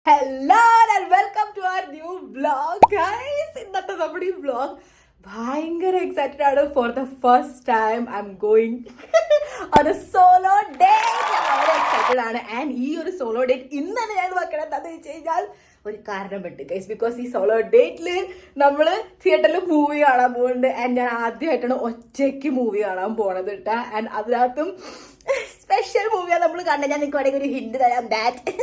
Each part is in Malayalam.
Hello and welcome to our new vlog, guys. ഇന്നത്തെ നമ്മുടെ ഈ vlog ഭയങ്കര എക്സൈറ്റഡ് ആണ്. For the first time I am going on a solo date. വളരെ എക്സൈറ്റഡ് ആണ്. ആൻഡ് ഈ ഒരു സോളോ ഡേറ്റ് ഇന്നാണ് ഞാൻ വെക്കണം. എന്താണെന്ന് വെച്ച് കഴിഞ്ഞാൽ ഒരു കാരണമുണ്ട് ഗൈസ്. ബിക്കോസ് ഈ സോളോ ഡേറ്റിൽ നമ്മൾ തിയേറ്ററിൽ മൂവി കാണാൻ പോകുന്നുണ്ട്. ആൻഡ് ഞാൻ ആദ്യമായിട്ടാണ് ഒറ്റയ്ക്ക് മൂവി കാണാൻ പോണത് കേട്ടോ. ആൻഡ് അതിനകത്തും സ്പെഷ്യൽ മൂവിയാണ് നമ്മൾ കണ്ടത്. ഞാൻ നിങ്ങൾക്ക് വേണമെങ്കിൽ ഒരു ഹിന്റ് തരാം. ദാറ്റ്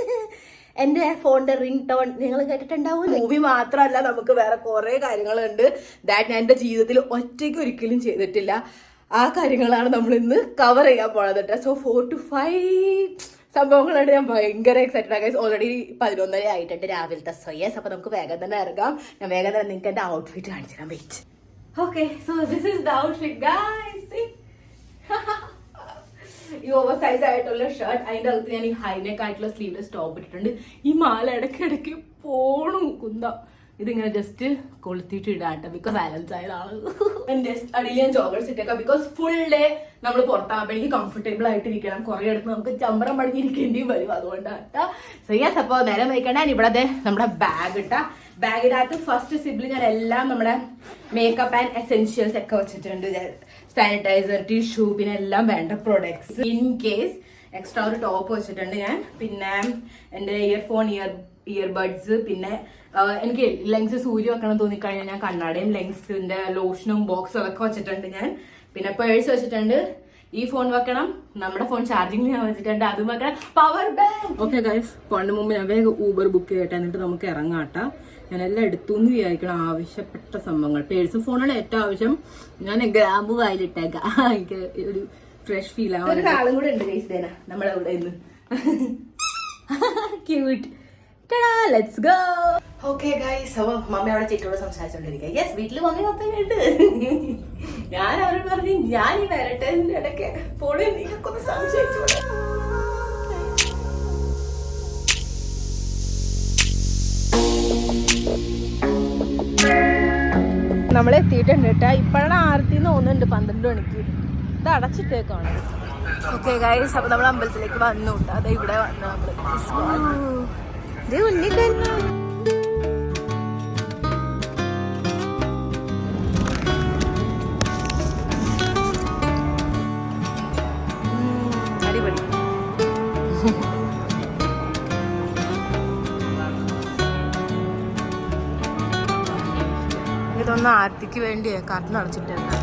എൻ്റെ ഫോണിന്റെ റിംഗ് ടോൺ നിങ്ങൾ കേട്ടിട്ടുണ്ടാവും. മൂവി മാത്രമല്ല, നമുക്ക് വേറെ കുറേ കാര്യങ്ങളുണ്ട് ദാറ്റ് ഞാൻ എൻ്റെ ജീവിതത്തിൽ ഒറ്റയ്ക്ക് ഒരിക്കലും ചെയ്തിട്ടില്ല. ആ കാര്യങ്ങളാണ് നമ്മൾ ഇന്ന് കവർ ചെയ്യാൻ പോണത് കേട്ടോ. സോ 4 to 5 സംഭവങ്ങളാണ്. ഞാൻ ഭയങ്കര എക്സൈറ്റഡ് ആയി. ഓൾറെഡി 11:30 ആയിട്ടുണ്ട് രാവിലത്തെ. സോ യെസ്, അപ്പോൾ നമുക്ക് വേഗം തന്നെ ഇറങ്ങാം. ഞാൻ വേഗം തന്നെ നിങ്ങൾക്ക് എൻ്റെ ഔട്ട്ഫിറ്റ് കാണിച്ചു തരാം. Wait. Okay, so this is the outfit guys. ഈ ഓവർ സൈസ് ആയിട്ടുള്ള ഷർട്ട്, അതിന്റെ അകത്ത് ഞാൻ ഈ ഹൈനെക്ക് ആയിട്ടുള്ള സ്ലീവ്ലെസ് ടോപ്പ് ഇട്ടിട്ടുണ്ട്. ഈ മാല ഇടയ്ക്കിടയ്ക്ക് പോണു കുന്ത. ഇതിങ്ങനെ ജസ്റ്റ് കൊളുത്തിട്ട് ഇടാട്ടെ, ബിക്കോസ് ബാലൻസ് ആയതാണ്. ജസ്റ്റ് അടിയിൽ ഞാൻ ജോഗേഴ്സ് ഇട്ടേക്കാം. ബിക്കോസ് ഫുൾ ഡേ നമ്മൾ പുറത്താകുമ്പോൾ എനിക്ക് കംഫർട്ടബിൾ ആയിട്ടിരിക്കണം. കുറെ അടുത്ത് നമുക്ക് ചമ്പറം പടിഞ്ഞിരിക്കേണ്ടിയും വരും. അതുകൊണ്ടാണ്. സോ യെസ്, അപ്പോൾ നേരം വയ്ക്കണ്ട. ഇവിടെ നമ്മുടെ ബാഗ് ഇട്ട ബാഗിനകത്ത് ഫസ്റ്റ് സിബിൾ ഞാൻ എല്ലാം നമ്മുടെ മേക്കപ്പ് ആൻഡ് എസെൻഷ്യൽസ് ഒക്കെ വെച്ചിട്ടുണ്ട്. സാനിറ്റൈസർ, ടിഷ്യൂ, പിന്നെ എല്ലാം വേണ്ട പ്രൊഡക്ട്സ്. ഇൻ കേസ് എക്സ്ട്രാ ഒരു ടോപ്പ് വെച്ചിട്ടുണ്ട് ഞാൻ. പിന്നെ എൻ്റെ ഇയർഫോൺ, ഇയർബഡ്സ്, പിന്നെ എനിക്ക് ലെങ്സ് സൂര്യ വെക്കണം തോന്നിക്കഴിഞ്ഞാൽ ഞാൻ കണ്ണാടയും ലെങ്സിന്റെ ലോഷനും ബോക്സും അതൊക്കെ വെച്ചിട്ടുണ്ട് ഞാൻ. പിന്നെ പേഴ്സ് വെച്ചിട്ടുണ്ട്. ഈ ഫോൺ വെക്കണം, നമ്മുടെ ഫോൺ ചാർജിങ് ഞാൻ വെച്ചിട്ടുണ്ട്, അതും വെക്കണം. Power bank. ഓക്കെ ഗൈസ്, പോണിന് മുമ്പ് ഞാൻ വേഗം ഊബർ ബുക്ക് ചെയ്യട്ടെ, എന്നിട്ട് നമുക്ക് ഇറങ്ങാട്ടാ. ഞാൻ എല്ലാം എടുത്തു എന്ന് വിചാരിക്കണം. ആവശ്യപ്പെട്ട സംഭവങ്ങൾ, പേഴ്സും ഫോണാണ് ഏറ്റവും ആവശ്യം. ഞാൻ ഗ്രാമ്പ് വായിലിട്ടേക്കാം, എനിക്ക് ഒരു ഫ്രഷ് ഫീൽ ആവും. ഒരു ആളും കൂടെ ഉണ്ട് ഗൈസ് ദേന നമ്മളെ ഇവിടെ ഇന്ന്. Cute. Let's go. Okay guys, അപ്പോൾ മമ്മി അവിടെ ചേച്ചിയോട് സംസാരിച്ചോണ്ടിരിക്കുക. യെസ്, വീട്ടില് മമ്മി പപ്പയുണ്ട്. ഞാൻ അവരോട് പറഞ്ഞു ഞാൻ ഈ വരട്ടെ, ഇടയ്ക്ക് പോണേ നിങ്ങൾക്കൊന്ന് സംശയിച്ചു. നമ്മളെത്തിയിട്ടുണ്ട് കേട്ടാ. ഇപ്പോഴാണ് ആർത്തിന്ന് തോന്നുന്നുണ്ട് 12 മണിക്ക്. ഇത് അടച്ചിട്ടേക്കാണ്. ഓക്കെ ഗൈസ്, അപ്പൊ നമ്മൾ അമ്പലത്തിലേക്ക് വന്നു കേട്ടോ. അതെ ഇവിടെ വന്നു നമ്മള്. ഇത് ഉണ്ണിക്കണ്ണ. അടിപൊളി. ഇതൊന്ന് ആർത്തിക്ക് വേണ്ടി കർട്ടൻ അടച്ചിട്ടുണ്ട്.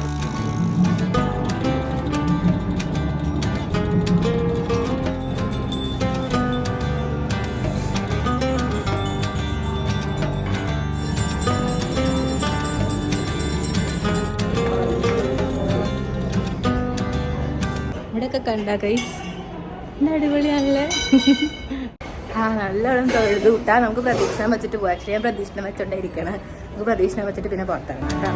ഇവിടെയൊക്കെ കണ്ടാ ഗൈസ്, അടിപൊളിയാണല്ലേ. ആ നല്ലോണം തൊഴുതു കൂട്ടാ. നമുക്ക് പ്രദക്ഷിണം വെച്ചിട്ട് പോവാം. ആക്ച്വലി ഞാൻ പ്രദക്ഷിണം വെച്ചോണ്ടിരിക്കണം. നമുക്ക് പ്രദക്ഷിണം വെച്ചിട്ട് പിന്നെ പുറത്തിറങ്ങാം കേട്ടോ.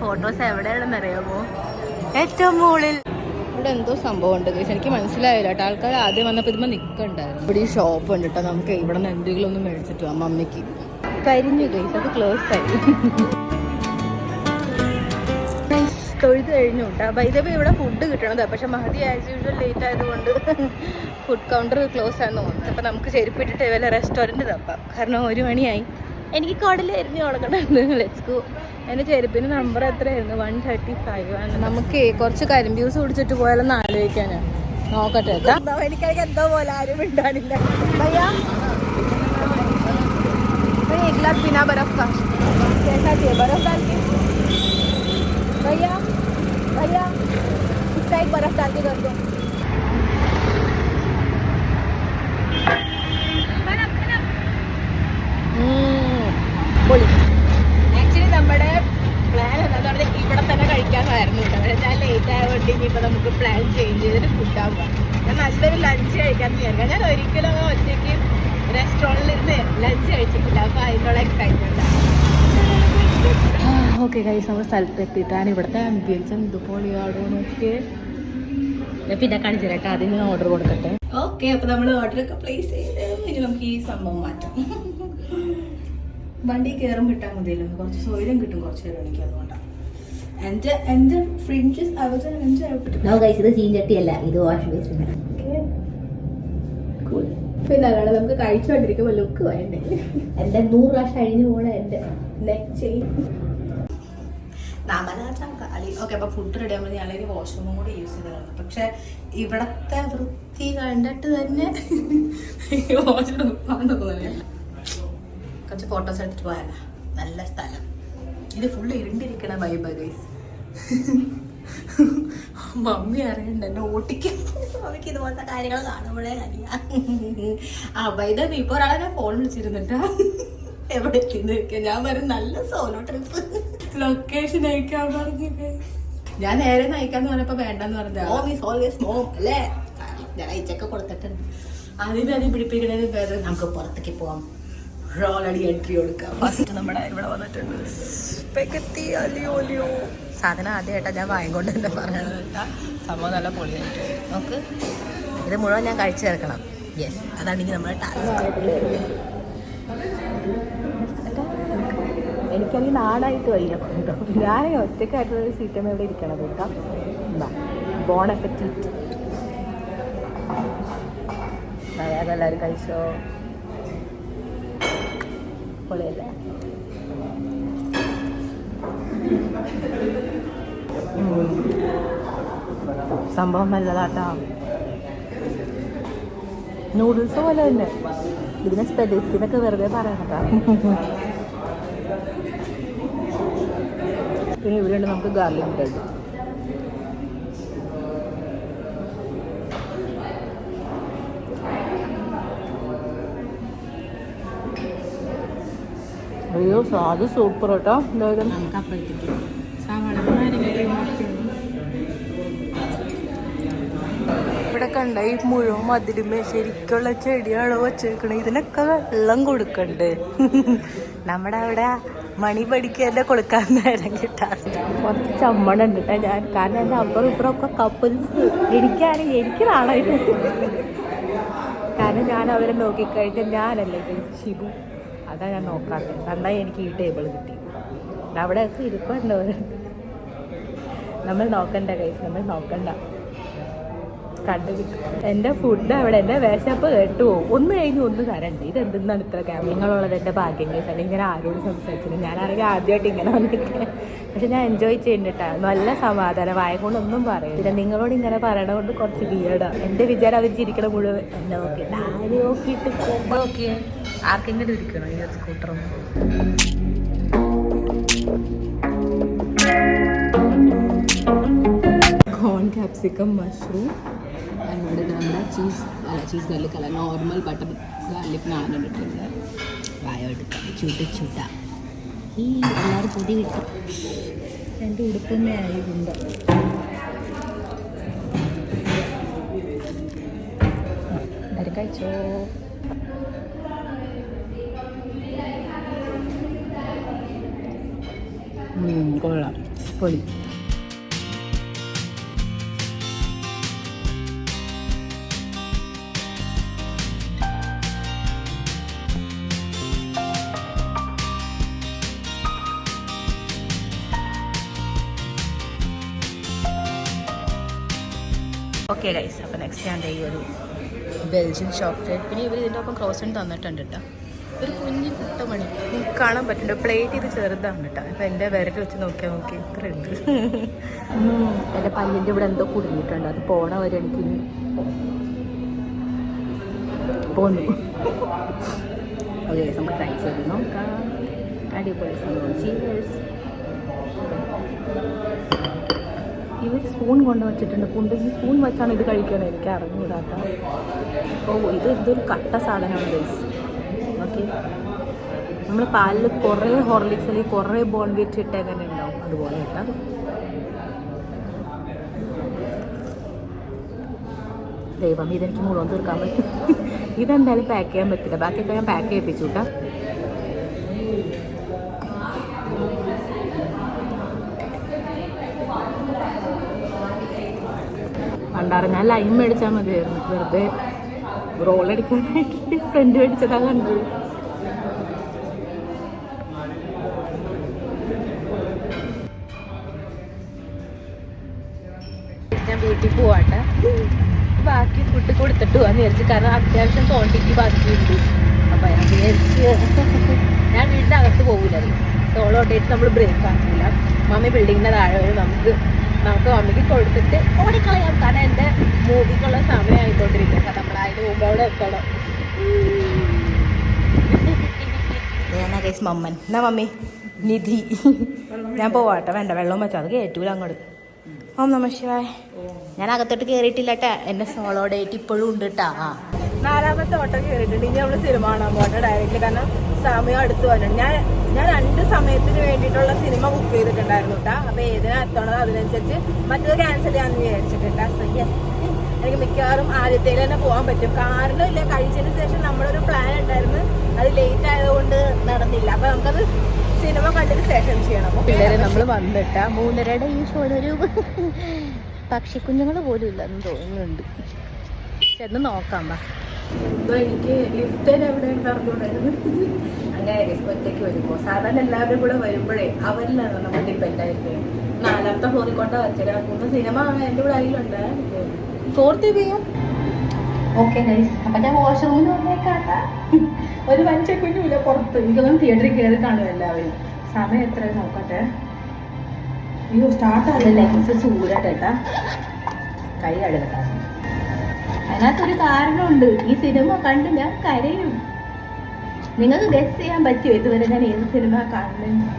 ഫോട്ടോസ് എവിടെയാണെന്ന് അറിയാമോ? ഏറ്റവും മുകളിൽ. ഇവിടെ എന്തോ സംഭവം ഉണ്ട് ഗൈസ്, എനിക്ക് മനസ്സിലായില്ല കേട്ടോ. ആൾക്കാർ ആദ്യം വന്നപ്പോൾ ഇതുമ്പോൾ നിൽക്കണ്ടായിരുന്നു. ഇവിടെ ഈ ഷോപ്പ് ഉണ്ട് കേട്ടോ. നമുക്ക് ഇവിടെ നിന്ന് എന്തെങ്കിലും ഒന്ന് മേടിച്ചിട്ട് പോവാം. മമ്മിക്ക് കരിഞ്ഞു ഗൈസ്, അത് ക്ലോസ് ആയി. തൊഴുത് കഴിഞ്ഞു കേട്ടോ. അപ്പോൾ ഇതിപ്പോൾ ഇവിടെ ഫുഡ് കിട്ടണത്. പക്ഷെ മഹദി ആസ് യൂഷ്വൽ ലേറ്റ് ആയതുകൊണ്ട് ഫുഡ് കൗണ്ടർ ക്ലോസ് ആണെന്ന് തോന്നുന്നു. അപ്പോൾ നമുക്ക് ചെരുപ്പിട്ടിട്ട് വല്ല റെസ്റ്റോറൻറ്റ് തപ്പാം. കാരണം 1 മണിയായി. എനിക്ക് കടലിൽ എരിഞ്ഞ് തുടങ്ങണമായിരുന്നു. Let's go. എൻ്റെ ചെരുപ്പിന് നമ്പർ എത്രയായിരുന്നു? 135 ആണ്. നമുക്ക് കുറച്ച് കരിമ്പ്യൂസ് കുടിച്ചിട്ട് പോയാലൊന്ന് ആലോചിക്കാനാണ്. നോക്കട്ടെ കേട്ടോ. എനിക്കതിന് എന്തോ പോലെ ആരും ഇണ്ടാണില്ല. ഭയ്യാ एक गिलास बिना बर्फ का कैसा चाहिए? बर्फ डाल के भैया, भैया इस साइड बर्फ डाल के कर दो. ആക്ച്വലി നമ്മുടെ പ്ലാൻ എന്താണെന്ന് പറഞ്ഞാൽ ഇവിടെ തന്നെ കഴിക്കാനായിരുന്നു കേട്ടോ. ഞാൻ ലേറ്റ് ആയതുകൊണ്ട് ഇനിയിപ്പോൾ നമുക്ക് പ്ലാൻ ചേഞ്ച് ചെയ്തിട്ട് ഫുഡാവാം. ഞാൻ നല്ലൊരു ലഞ്ച് കഴിക്കാമെന്ന് വിചാരിക്കാം. ഞാൻ ഒരിക്കലും ഒറ്റയ്ക്ക് റെസ്റ്റോറൻറ്റിലിരുന്ന് ലഞ്ച് കഴിച്ചിട്ടില്ല. അപ്പോൾ അതിനുള്ള എക്സൈറ്റ്മെന്റ്. ഓക്കെ ഗൈസ്, നമ്മൾ സ്ഥലത്ത് എത്തിയിട്ടാണ്. ഇവിടുത്തെ ആംബിയൻസ് എന്തുപോലെയാണോ നോക്കിയേ. പിന്നെ കാണിച്ചു തരാം കേട്ടോ. ആദ്യം ഞാൻ ഓർഡർ കൊടുക്കട്ടെ. ഓക്കെ, അപ്പോൾ നമ്മൾ ഓർഡറൊക്കെ പ്ലേസ് ചെയ്ത് ഇനി നമുക്ക് ഈ സംഭവം മാറ്റാം. വണ്ടി കയറും കിട്ടാൻ മതിയല്ലോ. കുറച്ച് സൗകര്യം കിട്ടും കുറച്ച് നേരം എനിക്ക്. അതുകൊണ്ടാണ് എന്റെ ഫ്രിഞ്ചസ് അവസാനം ഇത് ചീഞ്ചട്ടിയല്ല, ഇത് വാഷ് ബേസിൻ. പിന്നെ അല്ലാതെ നമുക്ക് കഴിച്ചുകൊണ്ടിരിക്കുമ്പോൾ ലുക്ക് വേണ്ടേ. എന്റെ 100 പ്രാവശ്യം അഴിഞ്ഞു പോണ എന്റെ നെക്ക് ചെയിൻ ഓക്കെ. അപ്പൊ ഫുഡ് റെഡി ആകുമ്പോൾ ഞാനൊരു വാഷ്റൂമും കൂടി യൂസ് ചെയ്തതാണ്. പക്ഷെ ഇവിടത്തെ വൃത്തി കണ്ടിട്ട് തന്നെ വാഷ്റൂം കുറച്ച് ഫോട്ടോസ് എടുത്തിട്ട് പോയാല. നല്ല സ്ഥലം. ഇത് ഫുള്ള് ഇരുണ്ടിരിക്കണ വൈബ് ഗൈസ്. മമ്മി അറിയണ്ട എന്നെ ഓട്ടിക്കും. മമ്മിക്ക് ഇതുപോലത്തെ കാര്യങ്ങൾ കാണുമ്പോഴേ അറിയാം. വൈദ്യ ഇപ്പൊ ഒരാളെ ഫോൺ വിളിച്ചിരുന്നിട്ടാ എവിടെ എത്തിന്ന് ഞാൻ വരും. നല്ല സോളോ ട്രിപ്പ് ലൊക്കേഷൻ അയക്കാൻ പറഞ്ഞു. ഞാൻ നേരെ നയിക്കാന്ന് പറഞ്ഞപ്പോ വേണ്ടെന്ന് പറഞ്ഞത്. ഹോം ഈസ് ഓൾവേസ് ഹോം അല്ലേ. ഞാൻ അയച്ചൊക്കെ കൊടുത്തിട്ടുണ്ട്. ആദ്യം പിടിപ്പിക്കണേന് പേര് നമുക്ക് പുറത്തേക്ക് പോവാം. ഓൾറെഡി എൻട്രി കൊടുക്കാം. ഫസ്റ്റ് നമ്മുടെ ഇവിടെ വന്നിട്ടുണ്ട് സ്പെഗറ്റി അലിയോ ഒലിയോ. സാധനം ആദ്യമായിട്ടാ ഞാൻ വാങ്ങിക്കൊണ്ട് തന്നെ പറയണത് കേട്ടാ. സംഭവം നല്ല പൊളിയായിട്ട് നോക്ക്. ഇത് മുഴുവൻ ഞാൻ കഴിച്ചു ചേർക്കണം. യെസ്, അതാണെങ്കിൽ നമ്മുടെ ടാസ്ക്. എനിക്കതിൽ നാടായിട്ട് വയ്യ കേട്ടോ. ഞാൻ ഒറ്റക്കായിട്ടുള്ളൊരു സീറ്റമ്മ ഇവിടെ ഇരിക്കണത് കേട്ടോ. ബോണൊക്കെ ടീറ്റ് അതെല്ലാവരും കഴിച്ചോ. പൊളിയല്ലേ. സംഭവം നല്ലതാട്ടാ. നൂഡിൽസ് പോലെ തന്നെ. ഇതിനെ സ്പെഗറ്റിനൊക്കെ വെറുതെ പറയണതാ. പിന്നെ ഇവിടെയുണ്ട് നമുക്ക് ഗാർലിക് ബ്രെഡ്. അയ്യോ സ്വാദ് സൂപ്പർ കേട്ടോ. ഇവിടെ കണ്ട ഈ മുഴുവൻ മതിലുമേ ശരിക്കുള്ള ചെടിയാണോ വച്ചേക്കണേ. ഇതിനൊക്കെ വെള്ളം കൊടുക്കണ്ട്. നമ്മുടെ അവിടെ മണി പഠിക്കാൻ്റെ കൊടുക്കാൻ നേരം കിട്ടാറുണ്ട്. കുറച്ച് ചമ്മണുണ്ട് കേട്ടോ ഞാൻ. കാരണം എൻ്റെ അപ്പുറം ഇപ്പുറം ഒക്കെ കപ്പിൾസ്. എനിക്ക് നാളായിട്ട്. കാരണം ഞാൻ അവരെ നോക്കിക്കഴിഞ്ഞാൽ ഞാനല്ലേ ഷിബു. അതാ ഞാൻ നോക്കാത്തത്. നന്നായി എനിക്ക് ഈ ടേബിൾ കിട്ടി. അവിടെയൊക്കെ ഇരിപ്പുണ്ടോ. നമ്മൾ നോക്കണ്ട കൈസ്, നമ്മൾ നോക്കണ്ട. കണ്ടു കിട്ടും. എൻ്റെ ഫുഡ് അവിടെ എൻ്റെ വിശപ്പ് കേട്ടു പോകും. ഒന്ന് കഴിഞ്ഞ് ഒന്ന് തരണ്ട്. ഇതെന്തെന്നാണ് ഇത്ര ക്യാമിങ്ങളുള്ളത്. എൻ്റെ ഭാഗ്യം കേസ്. അല്ലെങ്കിൽ ഇങ്ങനെ ആരോട് സംസാരിച്ചത് ഞാനാണെങ്കിൽ ആദ്യമായിട്ട് ഇങ്ങനെ വന്നിട്ട്. പക്ഷെ ഞാൻ എൻജോയ് ചെയ്യുന്നുണ്ടാ. നല്ല സമാധാനം. വായകൊണ്ടൊന്നും പറയും. പിന്നെ നിങ്ങളോട് ഇങ്ങനെ പറയണ കൊണ്ട് കുറച്ച് വീടാണ്. എൻ്റെ വിചാരം അവർ ചിരിക്കണ മുഴുവൻ എന്നെ നോക്കി ആര് നോക്കിയിട്ട് പോകുമ്പോൾ നോക്കി ആർക്കെങ്കിലും ഇരിക്കണം ഈ സ്കൂട്ടറും. കോൺ ക്യാപ്സിക്കം മഷ്റൂം എന്നോട് നമ്മുടെ ചീസ് ഗാർലിക് അല്ല, നോർമൽ ബട്ടർ ഗാർലിക് നാൻ ഇട്ടിട്ടുണ്ട്. വായ എടുക്കാം. ചൂട്ട ഈ എല്ലാവരും പൊടി കിട്ടും. എൻ്റെ ഉടുപ്പന്നെ ആയതുണ്ട്. എല്ലാവരും കഴിച്ചോ. കൊള്ളാം, പൊളി. ഓക്കെ ഗൈസ്, അപ്പോൾ നെക്സ്റ്റ് ഞാൻ ഈ ഒരു ബെൽജിയൻ ചോക്ലേറ്റ്. പിന്നെ ഇവർ ഇതിൻ്റെ ഒപ്പം ക്രോസൺ തന്നിട്ടുണ്ട് കേട്ടോ. ഒരു കുഞ്ഞു കുട്ടമണി നിങ്ങൾക്ക് കാണാൻ പറ്റുന്നുണ്ട്. പ്ലേറ്റ് ഇത് ചെറുതാണ് കേട്ടോ. അപ്പോൾ എൻ്റെ വിരൽ വെച്ച് നോക്കിയാൽ നോക്കി ഇത്ര ഉണ്ട്. എൻ്റെ പല്ലിൻ്റെ ഇവിടെ എന്തോ കുടുങ്ങിയിട്ടുണ്ട്. അത് പോണ വരെ എനിക്കിനി പോന്നു. ഓക്കെ, നമുക്ക് ട്രൈ ചെയ്ത് നോക്കാം. അടിപൊളി സംഭവം. ചീസ്. ഇവർ സ്പൂൺ കൊണ്ട് വെച്ചിട്ടുണ്ട്. ഈ സ്പൂൺ വെച്ചാണ് ഇത് കഴിക്കണം. എനിക്ക് അറിഞ്ഞൂടാത്ത. ഇതൊരു കട്ട സാധനമാണ് ഗൈസ്. ഓക്കെ, നമ്മൾ പാലിൽ കുറേ ഹോർലിക്സ് അല്ലെങ്കിൽ കുറേ ബോൺവിറ്റ് ഇട്ട് എങ്ങനെ ഉണ്ടാവും അതുപോലെ കേട്ടോ. ദൈവം, ഇതെനിക്ക് മുഴുവൻ തീർക്കാൻ പറ്റും. ഇതെന്തായാലും പാക്ക് ചെയ്യാൻ പറ്റില്ല. ബാക്കിയൊക്കെ ഞാൻ പാക്ക് ചെയ്യിപ്പിച്ചു കേട്ടോ. കണ്ടാറ് ഞാൻ ലൈം മേടിച്ചാൽ മതിയായിരുന്നു. വെറുതെ റോളടിക്കാനായിട്ട് ഡിഫറെൻ്റ് മേടിച്ചതാണ് കണ്ടത്. ഞാൻ വീട്ടിൽ പോവാട്ടെ, ബാക്കി ഫുഡ് കൊടുത്തിട്ട് പോകാന്ന് വിചാരിച്ചു. കാരണം അത്യാവശ്യം ക്വാണ്ടിറ്റി ബാക്കിയുണ്ട്. അപ്പം ഞാൻ വിചാരിച്ച് ഞാൻ വീടിൻ്റെ അകത്ത് പോകില്ല, സോളോ ഡേറ്റ് നമ്മൾ ബ്രേക്ക് ആക്കില്ല. മമ്മി ബിൽഡിങ്ങിൻ്റെ താഴെ വരും, നമുക്ക് മമ്മിക്ക് കൊടുത്തിട്ട് ഓടിക്കളയാം. കാരണം എൻ്റെ മൂവിക്കുള്ള സമയമായിക്കൊണ്ടിരിക്കുക. കാരണം നമ്മൾ അതിന് മുമ്പ് അവിടെ എത്തണം. ഞാനാ കേസ് മമ്മൻ. എന്നാ മമ്മി നിധി, ഞാൻ പോവാട്ടെ. വേണ്ട വെള്ളം വെച്ചാൽ അത് കയറ്റൂല അങ്ങോട്ട്. ഓം നമ ശിവായ. ഞാൻ അകത്തോട്ട് കയറിയിട്ടില്ല കേട്ടാ, എന്റെ സോളോ ഡേറ്റ് ഇപ്പോഴും ഉണ്ട് കേട്ടാ. 4ാമത്തെ ഓട്ടം കയറിയിട്ടുണ്ട്. ഇനി നമ്മള് സിനിമ കാണാൻ പോട്ടെ ഡയറക്റ്റ്ലി, കാരണം സമയം അടുത്ത് വരണം. ഞാൻ 2 സമയത്തിന് വേണ്ടിയിട്ടുള്ള സിനിമ ബുക്ക് ചെയ്തിട്ടുണ്ടായിരുന്നു കേട്ടാ. അപ്പൊ ഏതിനാ എത്തണത് അതിനനുസരിച്ച് മറ്റത് ക്യാൻസൽ ചെയ്യാന്ന് വിചാരിച്ചിട്ടാ. എനിക്ക് മിക്കവാറും ആദ്യത്തേൽ തന്നെ പോകാൻ പറ്റും. കാരണം ഇല്ല, കഴിച്ചതിന് ശേഷം നമ്മളൊരു പ്ലാൻ ഉണ്ടായിരുന്നു, അത് ലേറ്റ് ആയതുകൊണ്ട് നടന്നില്ല. അപ്പൊ നമുക്കത് സിനിമ കണ്ടതിന് ശേഷം ചെയ്യണം. പിള്ളേരെ നമ്മൾ വന്നിട്ടാ 3:30 ഈ ഷോയിലൊരു പക്ഷിക്കുഞ്ഞുങ്ങൾ പോലും ഇല്ലെന്ന് തോന്നുന്നുണ്ട്. ചെന്ന് നോക്കാം. എനിക്ക് ലിഫ്റ്റ് എവിടെ നടന്നുകൊണ്ടായിരുന്നു. അങ്ങനെ ഒറ്റയ്ക്ക് വരുമ്പോൾ സാധാരണ എല്ലാവരും കൂടെ വരുമ്പോഴേ അവരിലാണ് നമ്മൾ ഡിപ്പെൻഡ് ആയിരിക്കും. 4ാമത്തെ ഫ്ലോറിൽ കൊണ്ട് വെച്ചിട്ട് സിനിമ എൻ്റെ കൂടെ അതിലുണ്ട്. 4th ചെയ്യാം. ഓക്കെ ഗൈസ്, അപ്പൊ ഞാൻ വാഷ്റൂമിൽ വന്നേക്കാട്ടാ. ഒരു മനുഷ്യക്കുഞ്ഞുമില്ല പുറത്ത്. എനിക്കൊന്നും തിയേറ്ററിൽ കയറി കാണും എല്ലാവരും. സമയം എത്ര നോക്കട്ടെ. അയ്യോ സ്റ്റാർട്ടാണ് ലെൻസ് സൂരട്ടേട്ടാ. കൈ കഴുകട്ടാ. അതിനകത്തൊരു കാരണമുണ്ട്. ഈ സിനിമ കണ്ട് ഞാൻ കരയും. നിങ്ങൾക്ക് ഗസ് ചെയ്യാൻ പറ്റുമോ ഇതുവരെ ഞാൻ ഏത് സിനിമ കാണുന്നത്?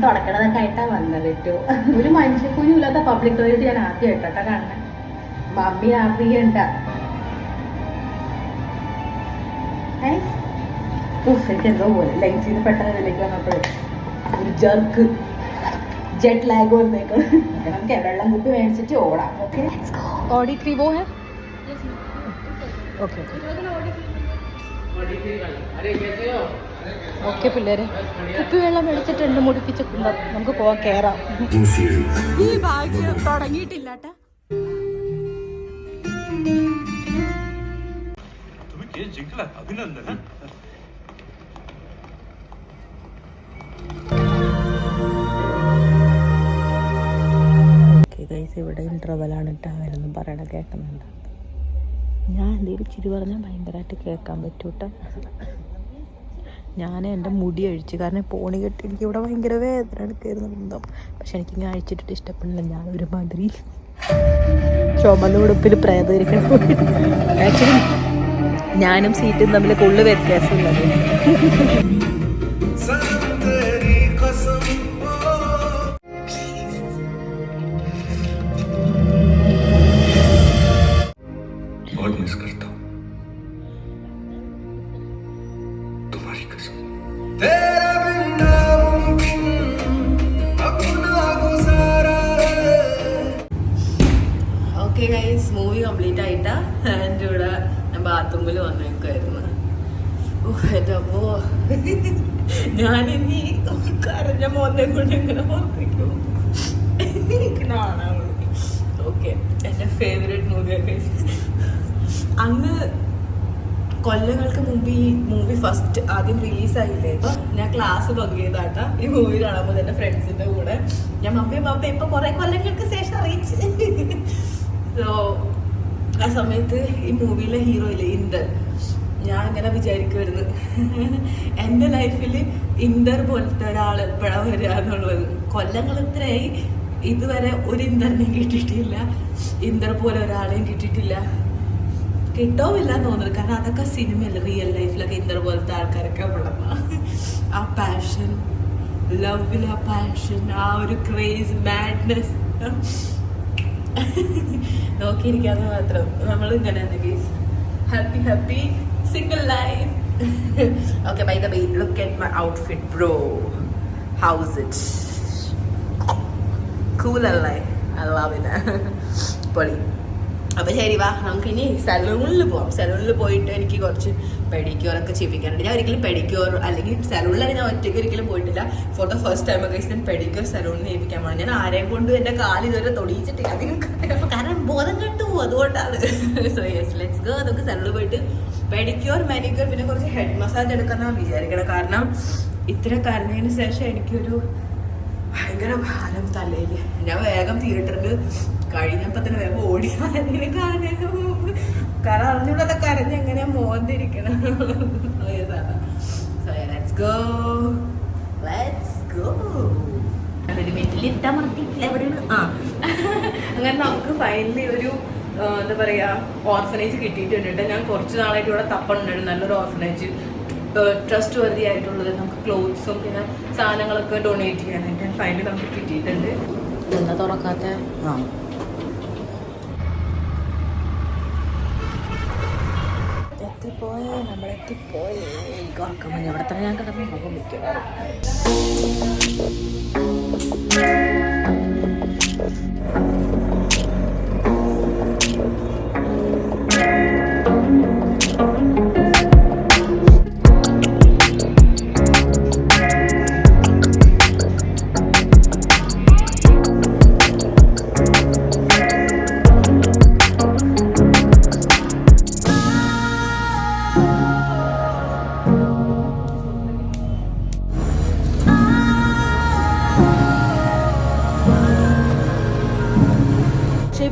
തുടക്കണതൊക്കെ ആയിട്ടാ വന്നത് കേട്ടോ. ഒരു മനുഷ്യക്കുഞ്ഞും ഇല്ലാത്ത പബ്ലിക് ടോയ്ലറ്റ് ഞാൻ ആദ്യമായിട്ടാ കാണുന്നത്. മമ്മി അറിയണ്ട. എനിക്ക് എന്തോ പോലെ ലെങ്സിൽ നിന്ന് പെട്ടെന്ന് ഇതിലേക്ക് വന്നപ്പോഴേ ഒരു ജർക്ക് ജെറ്റ് ലാഗ് വന്നേക്കണം. നമുക്ക് വെള്ളം കുപ്പി മേടിച്ചിട്ട് ഓടാം. ഓക്കെ ഓടി 3 वो है. ഓക്കെ ഓക്കെ പിള്ളേരെ കുപ്പി വെള്ളം മേടിച്ചിട്ടുണ്ട്. മുടിപ്പിച്ചിട്ടുണ്ട്. നമുക്ക് പോവാൻ കയറാം. ഈ ഭാഗ്യം തുടങ്ങിയിട്ടില്ല. ഇവിടെ ഇന്റർവെലാണ് കേട്ടോ. അവരൊന്നും പറയണ കേൾക്കുന്നുണ്ട്. ഞാൻ എന്തെങ്കിലും ചിരി പറഞ്ഞാൽ ഭയങ്കരമായിട്ട് കേൾക്കാൻ പറ്റൂട്ടോ. ഞാൻ എൻ്റെ മുടി അഴിച്ചു, കാരണം പോണി കെട്ടി എനിക്ക് ഇവിടെ ഭയങ്കര വേദന എടുക്കായിരുന്നു ബന്ധം. പക്ഷെ എനിക്കിങ്ങനെ അഴിച്ചിട്ടിട്ട് ഇഷ്ടപ്പെടില്ല. ഞാൻ ഒരു മാതിരി ചുമന്ന ഉടുപ്പിൽ പ്രേതരിക്കണം. ആക്ച്വലി ഞാനും സീറ്റും തമ്മിൽ കൂടുതൽ വ്യത്യാസമുള്ളത്. ഓക്കെ ഗൈസ്, മൂവി കംപ്ലീറ്റ് ആയിട്ടാ. എൻ്റെ കൂടെ ഞാൻ ബാത്റൂമിൽ വന്നേക്കായിരുന്നു. എൻ്റെ അമ്മോ, ഞാനിനി കരഞ്ഞ മോനെ കൊണ്ട് എങ്ങനെ ഓർപ്പിക്കും? ഓക്കെ, എൻ്റെ ഫേവറേറ്റ് മൂവിയൊക്കെ. അന്ന് കൊല്ലങ്ങൾക്ക് മുമ്പ് ഈ മൂവി ഫസ്റ്റ് ആദ്യം റിലീസായില്ലേ. ഞാൻ ക്ലാസ് പങ്കിയതാട്ടാ ഈ മൂവി കാണുമ്പോൾ എൻ്റെ ഫ്രണ്ട്സിൻ്റെ കൂടെ. ഞാൻ മമ്മി ഇപ്പൊ കുറെ കൊല്ലങ്ങൾക്ക് ശേഷം അറിയിച്ചു. സോ ആ സമയത്ത് ഈ മൂവിയിലെ ഹീറോ ഇല്ലേ ഇന്ദർ, ഞാൻ ഇങ്ങനെ വിചാരിക്കുമായിരുന്നു എൻ്റെ ലൈഫിൽ ഇന്ദർ പോലത്തെ ഒരാൾ എപ്പോഴാണ് വരിക എന്നുള്ളത്. കൊല്ലങ്ങൾ ഇത്രയായി, ഇതുവരെ ഒരു ഇന്ദറിനെയും കിട്ടിയിട്ടില്ല, ഇന്ദർ പോലെ ഒരാളെയും കിട്ടിയിട്ടില്ല. കിട്ടോമില്ല എന്ന് തോന്നുന്നു. കാരണം അതൊക്കെ സിനിമയല്ല, റിയൽ ലൈഫിലൊക്കെ ഇന്ദർ പോലത്തെ ആൾക്കാരൊക്കെ ഉള്ളതാ. ആ പാഷൻ, ലവിൽ ആ പാഷൻ, ആ ഒരു ക്രേസ്, മാഡ്നെസ് നോക്കിയിരിക്കാന്ന് മാത്രം. നമ്മൾ ഇങ്ങനെ happy happy single life. Okay, by the way, look at my outfit bro. How's it cool അല്ലേ? I love it. പൊളി. അപ്പോൾ ശരി, വാ നമുക്ക് ഇനി സലൂണിൽ പോവാം. സലൂണിൽ പോയിട്ട് എനിക്ക് കുറച്ച് പെഡിക്യൂറൊക്കെ ചെയ്യിപ്പിക്കാനുണ്ട്. ഞാൻ ഒരിക്കലും പെഡിക്യൂർ അല്ലെങ്കിൽ സലൂണിലാണ് ഞാൻ ഒറ്റയ്ക്ക് ഒരിക്കലും പോയിട്ടില്ല. ഫോർ ദ ഫസ്റ്റ് ടൈം ഒക്കെ ഞാൻ പെഡിക്യൂർ സലൂണിൽ ചെയ്യിപ്പിക്കാൻ പോകണം. ഞാൻ ആരെയും കൊണ്ട് എൻ്റെ കാല് ഇതുവരെ തൊടിയിച്ചിട്ടില്ല. കാരണം ബോധം കെട്ടു, അതുകൊണ്ടാണ്. So yes, let's go. നമുക്ക് സലൂണിൽ പോയിട്ട് പെഡിക്യൂർ, മാനിക്യൂർ, പിന്നെ കുറച്ച് ഹെഡ് മസാജ് എടുക്കാമെന്നാണ് വിചാരിക്കണം. കാരണം ഇത്ര കരഞ്ഞതിന് ശേഷം എനിക്കൊരു ഭയങ്കര ഭാരം തലയില്. ഞാൻ വേഗം തിയേറ്ററിൽ കഴിഞ്ഞപ്പോ തന്നെ വേഗം ഓടി കാരണം അറിഞ്ഞൂടെ കരഞ്ഞ് എങ്ങനെയാ മോന്തിരിക്കണം. അങ്ങനെ നമുക്ക് ഫൈനലി ഒരു എന്താ പറയാ ഓർഫനേജ് കിട്ടിയിട്ടുണ്ട്. ഞാൻ കുറച്ച് നാളായിട്ട് ഇവിടെ തപ്പുണ്ടായിരുന്നു നല്ലൊരു ഓർഫനേജ്, ട്രസ്റ്റ് വർത്തി ആയിട്ടുള്ളത്. നമുക്ക് ക്ലോത്ത്സും പിന്നെ സാധനങ്ങളൊക്കെ ഡൊണേറ്റ് ചെയ്യാനായിട്ട് ഫൈനലി നമുക്ക് കിട്ടിയിട്ടുണ്ട്. എന്താ തുറക്കാത്ത എത്തിപ്പോയേ, നമ്മളെത്തിപ്പോയേ. ഉറക്കമഞ്ഞ ഇവിടെ തന്നെ ഞാൻ കിടന്ന് മുഖം വയ്ക്കും.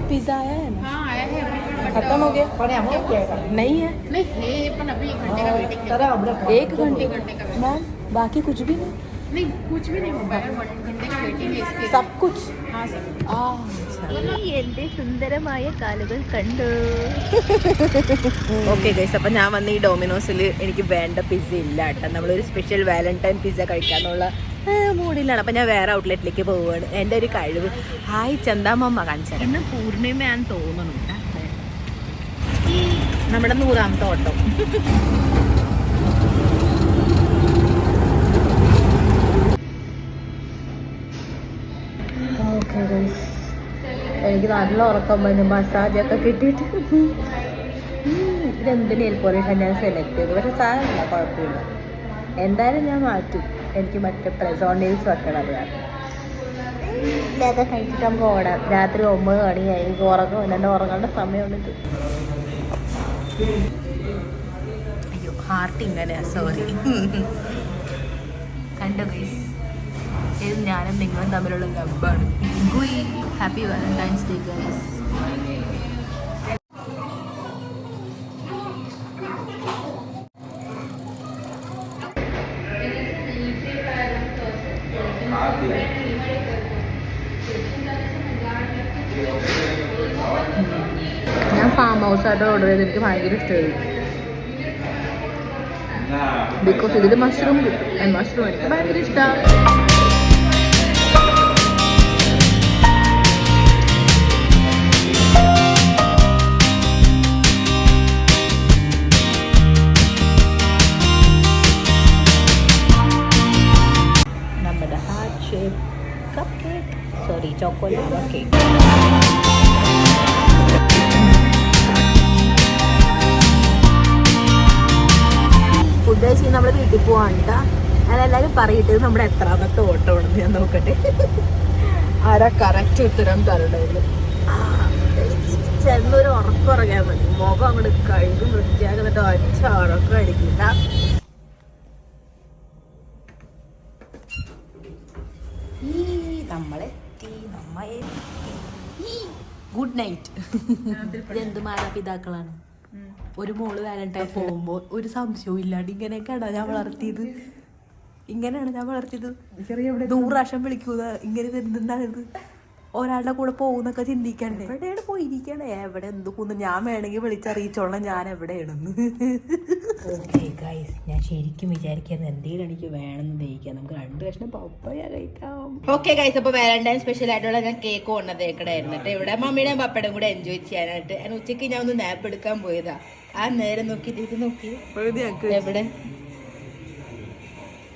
पिज्जा आया है ना? हाँ आया है खत्म हो गया? नहीं है। नहीं है पर अभी 1 घंटे का वेटिंग है। 1 घंटे का मैम, बाकी कुछ भी नहीं? नहीं कुछ भी नहीं हुआ है, 1 घंटे का वेटिंग है इसके। सब कुछ? हाँ सब। എന്റെ സുന്ദരമായ കാലുകൾ കണ്ടു. ഓക്കെ ഗൈസ്, അപ്പം ഞാൻ വന്ന് ഈ ഡൊമിനോസിൽ എനിക്ക് വേണ്ട പിസ്സ ഇല്ല കേട്ടോ. നമ്മളൊരു സ്പെഷ്യൽ വാലന്റൈൻ പിസ്സ കഴിക്കാന്നുള്ള മൂഡിലാണ്. അപ്പം ഞാൻ വേറെ ഔട്ട്ലെറ്റിലേക്ക് പോവുകയാണ്. എൻ്റെ ഒരു കഴിവ്. ഹായ് ചന്ദാമ്മ കാണിച്ചാൽ ഇന്ന് പൂർണിമയാന്ന് തോന്നുന്നു. നമ്മുടെ 100ാമത്തെ ഓട്ടം. ഓക്കെ ഗൈസ്, എനിക്ക് നല്ല ഉറക്കം വന്നു. മസാജൊക്കെ കിട്ടിയിട്ട് ഇതെന്ത് നെയിൽ പോളിഷാണ് ഞാൻ സെലക്ട് ചെയ്തു. പക്ഷെ സാധനമില്ല, കുഴപ്പമില്ല. എന്തായാലും ഞാൻ മാറ്റും. എനിക്ക് മറ്റേ പ്രെസോൺ നെയിൽസ് വെക്കണം. അത് ഇതൊക്കെ കഴിച്ചിട്ട് നമുക്ക് ഓടാം. രാത്രി 9 മണിയായി. എനിക്ക് ഉറക്കം എൻ്റെ ഉറങ്ങേണ്ട സമയമുണ്ട്. അയ്യോ ഹാർട്ട് ഇങ്ങനെയാ, സോറി. കണ്ടോ ഗൈസ്, ഇത് ഞാനും നിങ്ങളും തമ്മിലുള്ള ലബ്ബാണ്. Happy valentine's day guys. ഞാൻ ഫാം ഹൗസ് ആയിട്ട് ഓർഡർ ചെയ്ത് എനിക്ക് ഭയങ്കര ഇഷ്ടമായി. ബിക്കോസ് ഇതിൽ മഷ്റൂം കിട്ടും. മഷ്റൂം എനിക്ക് ഭയങ്കര ഇഷ്ടമാണ്. നമ്മുടെ heart shape cup cake, sorry chocolate cake. Food കഴിച്ച് നമ്മൾ വീട്ടിൽ പോവാണ് കേട്ടോ. ഞാനെല്ലാവരും പറയട്ടെ നമ്മുടെ എത്രാമത്തെ ഓട്ടമാണെന്ന് ഞാൻ നോക്കട്ടെ. ആരാ കറക്റ്റ് ഉത്തരം തരണ്ടത്? എനിക്ക് ചെന്നൊരു ഉറക്കുറങ്ങാൻ മതി. മുഖം അങ്ങോട്ട് കഴുകും വൃത്തിയാക്കുന്നിട്ട് ഒച്ച ഉറക്കം അടിക്കില്ല. Good night. ഇതെന്ത് മാതാപിതാക്കളാണ്. ഒരു മോള് വാലന്റൈൻ പോകുമ്പോൾ ഒരു സംശയവും ഇല്ലാണ്ട് ഇങ്ങനെയൊക്കെയാണോ ഞാൻ വളർത്തിയത്? ഇങ്ങനെയാണ് ഞാൻ വളർത്തിയത്. 100 പ്രാവശ്യം വിളിക്കുക ഇങ്ങനെ എന്തുണ്ടായത്? ഒരാളുടെ കൂടെ പോകുന്നൊക്കെ ചിന്തിക്കണ്ടേ? എവിടെയാണ് പോയിരിക്കണേ? എവിടെ എന്തുക്കുന്നു? ഞാൻ വേണമെങ്കിൽ വിളിച്ചറിയിച്ചോളാം ഞാൻ എവിടെയാണെന്ന്. ഓക്കെ ഗൈസ്, ഞാൻ ശരിക്കും വിചാരിക്കുന്നത് എന്തെങ്കിലും എനിക്ക് വേണമെന്ന് ദഹിക്കാം. നമുക്ക് 2 കഷ്ണം പപ്പയ കഴിക്കാം. ഓക്കെ ഗൈസ്, അപ്പോൾ വാലന്റൈൻ സ്പെഷ്യൽ ആയിട്ടുള്ള ഞാൻ കേക്ക് കൊണ്ടതേക്കടായിരുന്നു. ഇവിടെ മമ്മിയുടെയും പപ്പയുടെയും കൂടെ എൻജോയ് ചെയ്യാനായിട്ട്. ഞാൻ ഉച്ചയ്ക്ക് ഞാൻ ഒന്ന് നാപ്പ് എടുക്കാൻ പോയതാ. ആ നേരം നോക്കിയിട്ട് ഇത് നോക്കി എവിടെ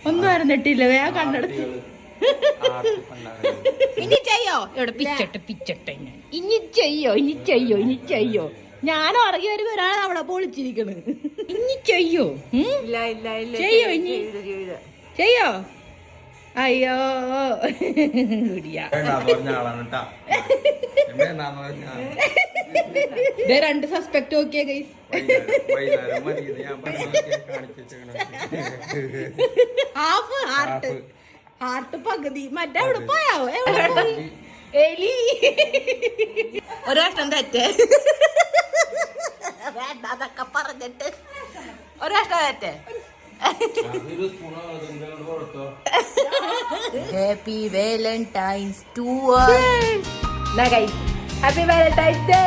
ഒന്നും അറിഞ്ഞിട്ടില്ല. വേഗം കണ്ടെടുത്ത് ഇനി ചെയ്യോ? ഇവിടെ പിച്ചട്ടെ ഇനി ചെയ്യോ? ഞാൻ ഉറങ്ങി വരുമ്പോ ഒരാളെ അവിടെ പൊളിച്ചിരിക്കണ്. ഇനി ചെയ്യോ? ചെയ്യോ? അയ്യോ കുടിയാ. 2 സസ്പെക്ട് നോക്കിയേ ഗൈസ്. ഹാഫ് ഹാർട്ട് ഹാർട്ട് പകുതി മറ്റേ എവിടെ പോയാവോ എലി ഒരു കഷ്ണം തെറ്റേ വേണ്ട അതൊക്കെ പറഞ്ഞിട്ട് ഒരു കഷ്ണം തെറ്റേ happy valentine's to happy valentine's day